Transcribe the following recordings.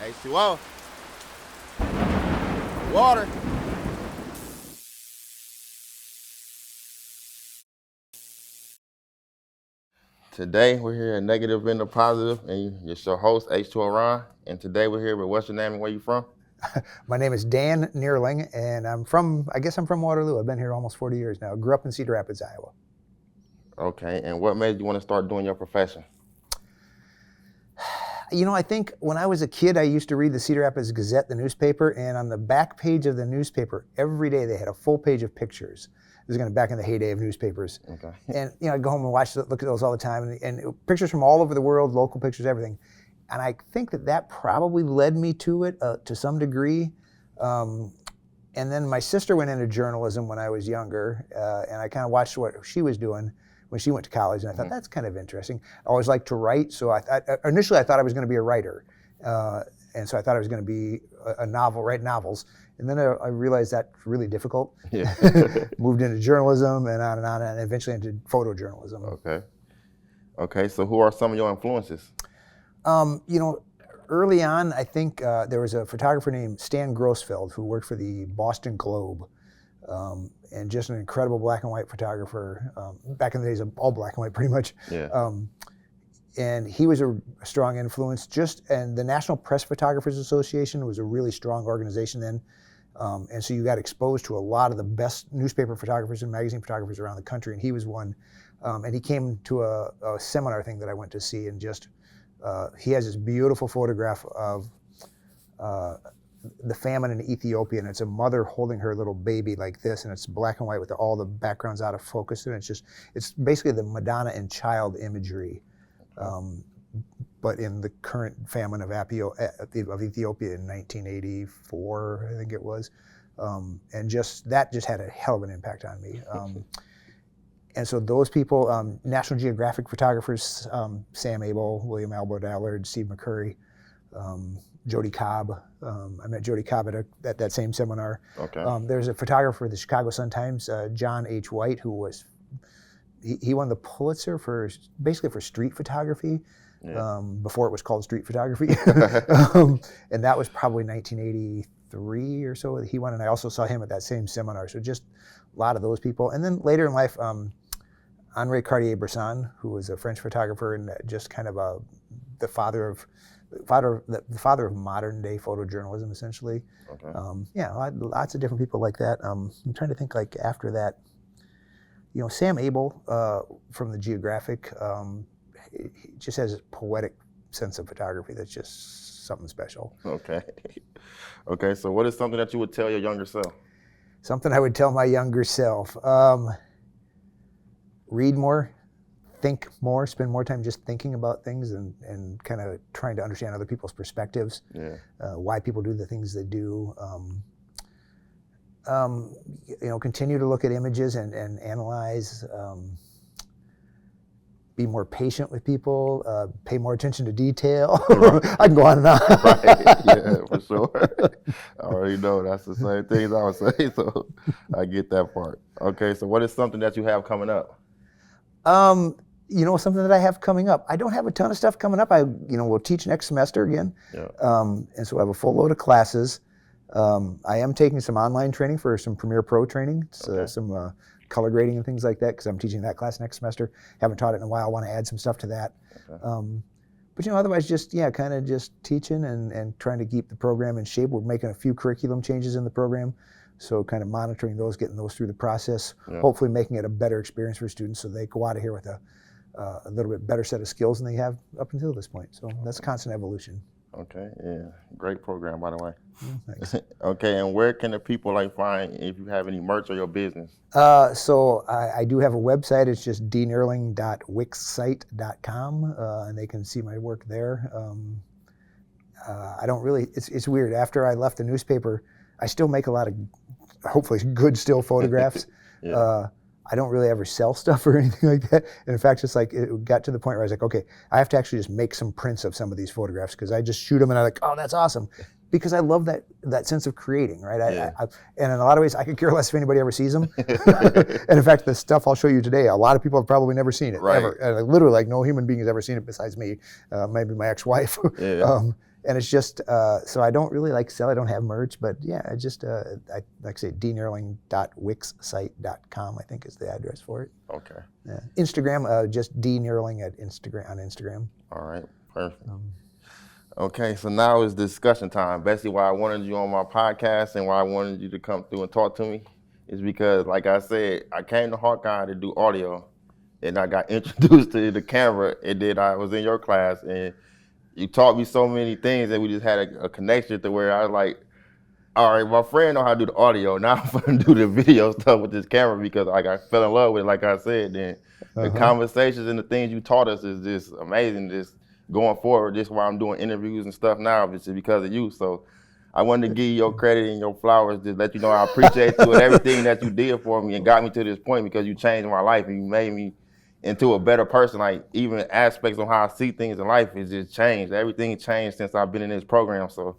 H2O. Water. Today we're here at Negative into Positive, and you're your host, H2O Ron. And today we're here with what's your name and where you from? My name is Dan Nierling, and I'm from Waterloo. I've been here almost 40 years now. Grew up in Cedar Rapids, Iowa. Okay, and what made you want to start doing your profession? You know, I think when I was a kid, I used to read the Cedar Rapids Gazette, the newspaper, and on the back page of the newspaper, every day they had a full page of pictures. This was back in the heyday of newspapers. Okay. And I'd go home and look at those all the time, and pictures from all over the world, local pictures, everything. And I think that probably led me to it to some degree. And then my sister went into journalism when I was younger, and I kind of watched what she was doing when she went to college, and I thought, that's kind of interesting. I always liked to write, so initially I thought I was going to be a writer. And so I thought I was going to be write novels. And then I realized that's really difficult. Yeah. Moved into journalism and on, and eventually into photojournalism. Okay, so who are some of your influences? Early on, I think there was a photographer named Stan Grossfeld who worked for the Boston Globe, and just an incredible black and white photographer. Back in the days of all black and white, pretty much. Yeah. And he was a strong influence. And the National Press Photographers Association was a really strong organization then. And so you got exposed to a lot of the best newspaper photographers and magazine photographers around the country, and he was one. And he came to a seminar thing that I went to see, and he has this beautiful photograph of the famine in Ethiopia, and it's a mother holding her little baby like this, and it's black and white with all the backgrounds out of focus, and it's basically the Madonna and child imagery, but in the current famine of Ethiopia in 1984, I think it was, and that had a hell of an impact on me. And so those people, National Geographic photographers, Sam Abel, William Albert Allard, Steve McCurry, Jody Cobb. I met Jody Cobb at that same seminar. Okay. There's a photographer for the Chicago Sun-Times, John H. White, who he won the Pulitzer for street photography, before it was called street photography. And that was probably 1983 or so. He won, and I also saw him at that same seminar. So just a lot of those people. And then later in life, Henri Cartier-Bresson, who was a French photographer and just kind of the father of modern day photojournalism, essentially. Okay. Lots of different people like that. I'm trying to think after that. Sam Abel from the Geographic, he just has a poetic sense of photography that's just something special. Okay. So what is something that you would tell your younger self? Something I would tell my younger self. Read more, think more, spend more time just thinking about things and kind of trying to understand other people's perspectives, why people do the things they do. Continue to look at images and analyze, be more patient with people, pay more attention to detail. Right. I can go on and on. Right, yeah, for sure. I already know that's the same things I would say, so I get that part. Okay, so what is something that you have coming up? Something that I have coming up. I don't have a ton of stuff coming up. We'll teach next semester again. Yeah. And so I have a full load of classes. I am taking some online training for some Premiere Pro training, some color grading and things like that, because I'm teaching that class next semester. Haven't taught it in a while. I want to add some stuff to that. Okay. But otherwise just teaching and trying to keep the program in shape. We're making a few curriculum changes in the program. So kind of monitoring those, getting those through the process, hopefully making it a better experience for students so they go out of here with a little bit better set of skills than they have up until this point. So that's constant evolution. Okay, yeah. Great program, by the way. Thanks. Okay, and where can the people find if you have any merch or your business? So I do have a website. It's just dnierling.wixsite.com, and they can see my work there. I don't really, it's weird. After I left the newspaper, I still make a lot of, hopefully, good still photographs. I don't really ever sell stuff or anything like that. And in fact, it got to the point where I was like, okay, I have to actually just make some prints of some of these photographs, because I just shoot them and I'm like, oh, that's awesome. Because I love that sense of creating, right? And in a lot of ways, I could care less if anybody ever sees them. And in fact, the stuff I'll show you today, a lot of people have probably never seen it, ever. And literally, no human being has ever seen it besides me, maybe my ex-wife. And it's just, so I don't really sell, I don't have merch, but yeah, I just, I like I say, dnierling.wixsite.com, I think is the address for it. Okay. Yeah. Instagram, just dnierling on Instagram. All right, perfect. Okay, so now it's discussion time. Basically, why I wanted you on my podcast and why I wanted you to come through and talk to me is because, like I said, I came to Hawkeye to do audio, and I got introduced to the camera, and then I was in your class, and you taught me so many things that we just had a connection to where I was like, all right, my friend know how to do the audio. Now I'm going to do the video stuff with this camera because like I fell in love with it, like I said. Then the conversations and the things you taught us is just amazing. Just going forward, just why I'm doing interviews and stuff now, it's just because of you. So I wanted to give you your credit and your flowers, just let you know I appreciate you and everything that you did for me and got me to this point because you changed my life and you made me into a better person. Like even aspects on how I see things in life is just changed. Everything changed since I've been in this program. So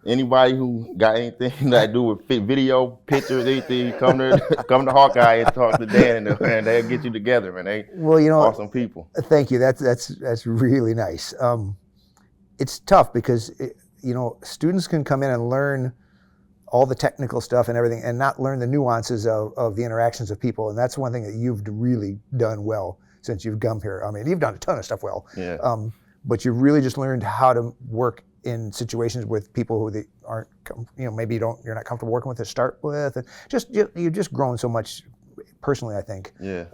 anybody who got anything that do with video, pictures, anything, come to Hawkeye and talk to Dan and they'll get you together, man. They awesome people. Thank you. That's really nice. It's tough because students can come in and learn all the technical stuff and everything and not learn the nuances of the interactions of people. And that's one thing that you've really done well since you've come here. I mean, you've done a ton of stuff well, but you've really just learned how to work in situations with people who they aren't, maybe you're not comfortable working with to start with. And you've just grown so much personally, I think. Yeah.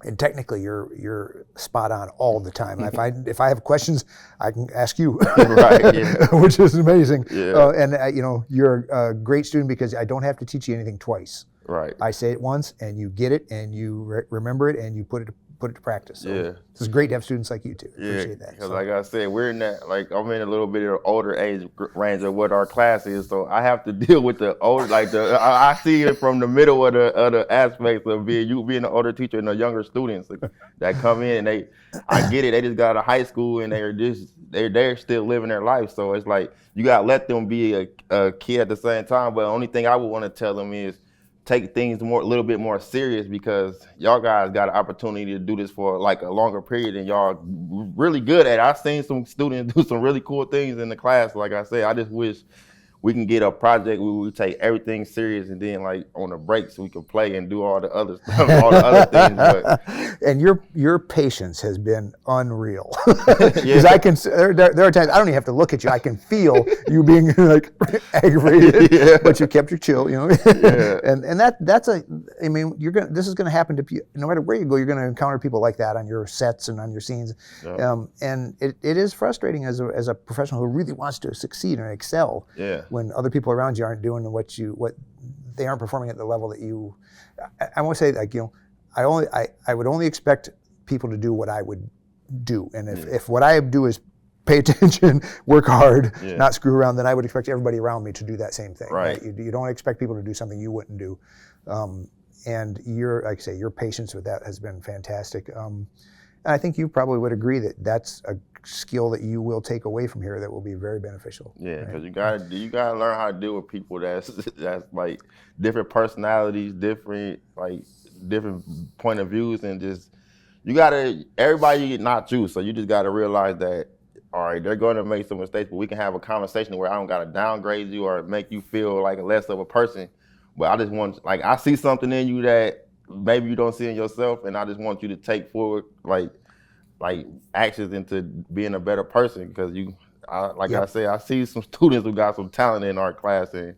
And technically, you're spot on all the time. If I have questions, I can ask you, right? Yeah. Which is amazing. Yeah. You're a great student because I don't have to teach you anything twice. Right. I say it once, and you get it, and you remember it, and you put it to practice. So it's great to have students like you too. Appreciate that. Because like I said, we're in that, I'm in a little bit of the older age range of what our class is, so I have to deal with the older, I see it from the middle of the aspects of being an older teacher and the younger students that come in and I get it, they just got out of high school and they're still living their life, so it's like you gotta let them be a kid at the same time. But the only thing I would want to tell them is take things a little bit more serious because y'all guys got an opportunity to do this for a longer period and y'all really good at it. I've seen some students do some really cool things in the class. Like I said, I just wish we can get a project where we take everything serious and then on the breaks we can play and do all the other stuff, all the other things. But and your patience has been unreal. Because I can, there are times I don't even have to look at you. I can feel you being aggravated, but you kept your chill, And that's this is gonna happen to you. No matter where you go, you're gonna encounter people like that on your sets and on your scenes. Yeah. And it is frustrating as a professional who really wants to succeed and excel. Yeah. When other people around you aren't doing what they aren't performing at the level that you. I won't say I would only expect people to do what I would do, and if what I do is pay attention, work hard, not screw around, then I would expect everybody around me to do that same thing. Right. You don't expect people to do something you wouldn't do, and your patience with that has been fantastic. And I think you probably would agree that that's a skill that you will take away from here that will be very beneficial. Yeah, because you gotta learn how to deal with people that's like different personalities, different point of views, and just everybody not you, so you just gotta realize that all right, they're gonna make some mistakes, but we can have a conversation where I don't gotta downgrade you or make you feel like less of a person. But I just want I see something in you that maybe you don't see in yourself, and I just want you to take forward actions into being a better person because I say, I see some students who got some talent in our class. And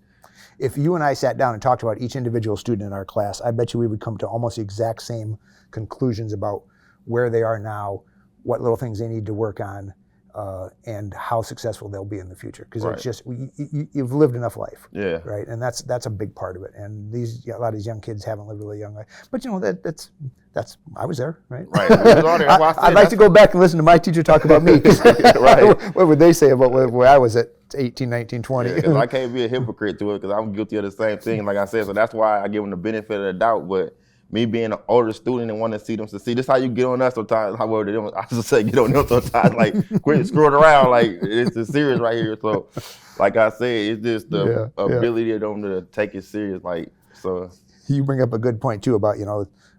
if you and I sat down and talked about each individual student in our class, I bet you we would come to almost the exact same conclusions about where they are now, what little things they need to work on, and how successful they'll be in the future. Because it's just, you've lived enough life, right? And that's a big part of it. And a lot of these young kids haven't lived a really young life. But that's I was there, right? Right. I'd like to go back and listen to my teacher talk about me. Right. What would they say about where I was at 18, 19, 20? Yeah, I can't be a hypocrite to it because I'm guilty of the same thing, like I said. So that's why I give them the benefit of the doubt. But me being an older student and wanting to see them succeed, this is how you get on us sometimes. I just say get on them sometimes, quit screwing around, it's serious right here. So, like I said, it's just the ability of them to take it serious, so. You bring up a good point too about,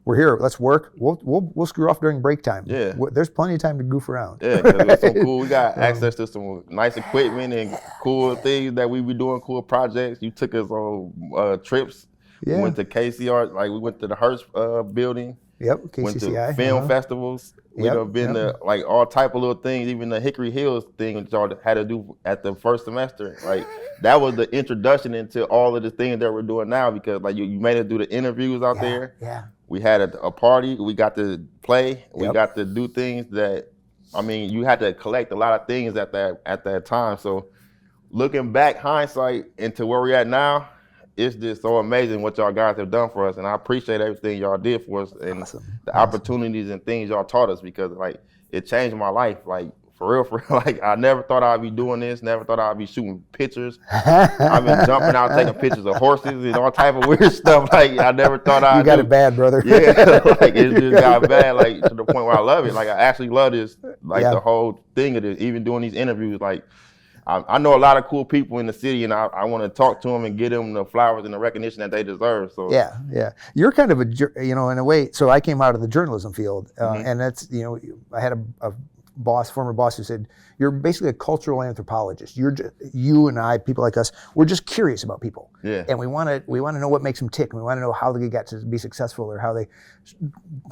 we're here. Let's work. We'll screw off during break time. Yeah. There's plenty of time to goof around. Yeah, because it's so cool. We got access to some nice equipment and cool things that we be doing, cool projects. You took us on trips. Yeah. We went to KCR, like we went to the Hearst building. Yep, Went KCCI. to film festivals. We've been to like all type of little things, even the Hickory Hills thing that y'all had to do at the first semester. Like that was the introduction into all of the things that we're doing now, because like you made us do the interviews out there. Yeah. We had a party. We got to play. We got to do things that, I mean, you had to collect a lot of things at that time. So looking back, hindsight into where we're at now, it's just so amazing what y'all guys have done for us, and I appreciate everything y'all did for us and the opportunities and things y'all taught us, because like it changed my life, like for real. Like I never thought I'd be doing this, never thought I'd be shooting pictures. I've been jumping out taking pictures of horses and all type of weird stuff. Like I never thought I'd You got it bad, brother. Yeah, like it just got bad, like to the point where I love it. Like I actually love this, like the whole thing of this, even doing these interviews. Like I know a lot of cool people in the city, and I want to talk to them and give them the flowers and the recognition that they deserve. So yeah, you're kind of in a way. So I came out of the journalism field, and that's I had a former boss who said, "You're basically a cultural anthropologist. You and I, people like us, we're just curious about people, and we want to know what makes them tick, and we want to know how they got to be successful or how they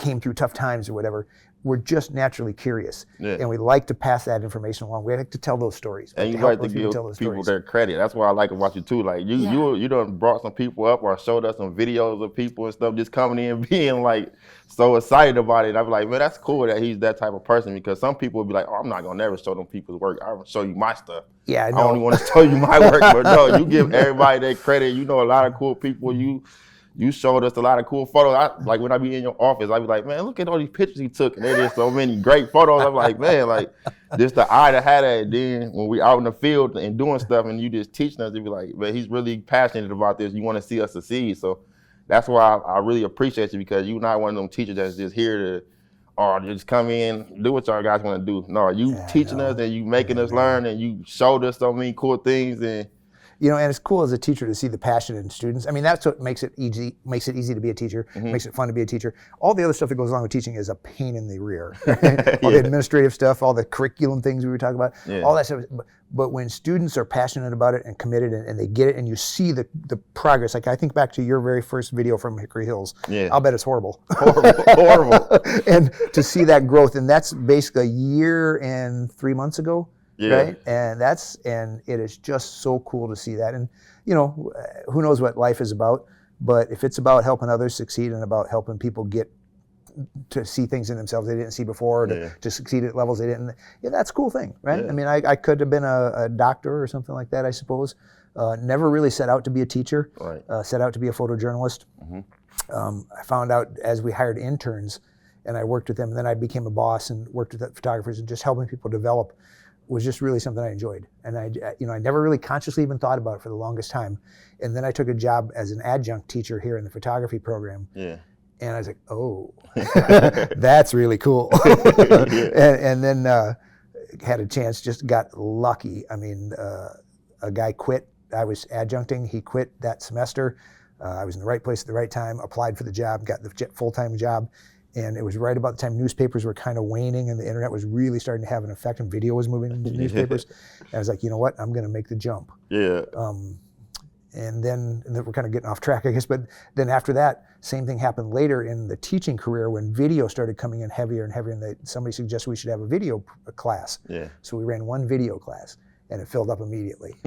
came through tough times or whatever." We're just naturally curious, and we like to pass that information along. We like to tell those stories, and you like to give people their credit. That's what I like about you too. Like you done brought some people up or showed us some videos of people and stuff just coming in being like so excited about it. I'm like, man, that's cool that he's that type of person, because some people would be like, oh, I'm not gonna never show them people's work. I'm gonna show you my stuff. Yeah, I only want to show you my work, but no, you give everybody their credit. You know a lot of cool people. You showed us a lot of cool photos. Like when I be in your office, I be like, man, look at all these pictures he took, and there's so many great photos. I'm like, man, like just the eye to have that. Then when we out in the field and doing stuff, and you just teaching us, you be like, man, he's really passionate about this. You want to see us succeed. So that's why I really appreciate you, because you're not one of them teachers that's just here to, just come in, do what y'all guys want to do. No, you teaching us and you making us learn, and you showed us so many cool things. And and it's cool as a teacher to see the passion in students. I mean, that's what makes it easy to be a teacher, makes it fun to be a teacher. All the other stuff that goes along with teaching is a pain in the rear. All the administrative stuff, all the curriculum things we were talking about, all that stuff. But when students are passionate about it and committed, and they get it, and you see the progress, like I think back to your very first video from Hickory Hills. I'll bet it's horrible. Horrible. And to see that growth, and that's basically a year and 3 months ago. Right, and it is just so cool to see that. And who knows what life is about, but if it's about helping others succeed and about helping people get to see things in themselves they didn't see before, to succeed at levels they didn't, that's a cool thing, right? I mean, I could have been a doctor or something like that, I suppose. Never really set out to be a teacher. Set out to be a photojournalist. I found out as we hired interns, and I worked with them, and then I became a boss and worked with the photographers, and just helping people develop was just really something I enjoyed. And I never really consciously even thought about it for the longest time. And then I took a job as an adjunct teacher here in the photography program. And I was like, oh, that's really cool. And then had a chance, just got lucky. I mean, a guy quit. I was adjuncting. He quit that semester. I was in the right place at the right time, applied for the job, got the full-time job. And it was right about the time newspapers were kind of waning and the internet was really starting to have an effect, and video was moving into newspapers. And I was like, you know what? I'm going to make the jump. And then we're kind of getting off track, I guess. But then after that, same thing happened later in the teaching career when video started coming in heavier and heavier. And somebody suggested we should have a video class. So we ran one video class, and it filled up immediately.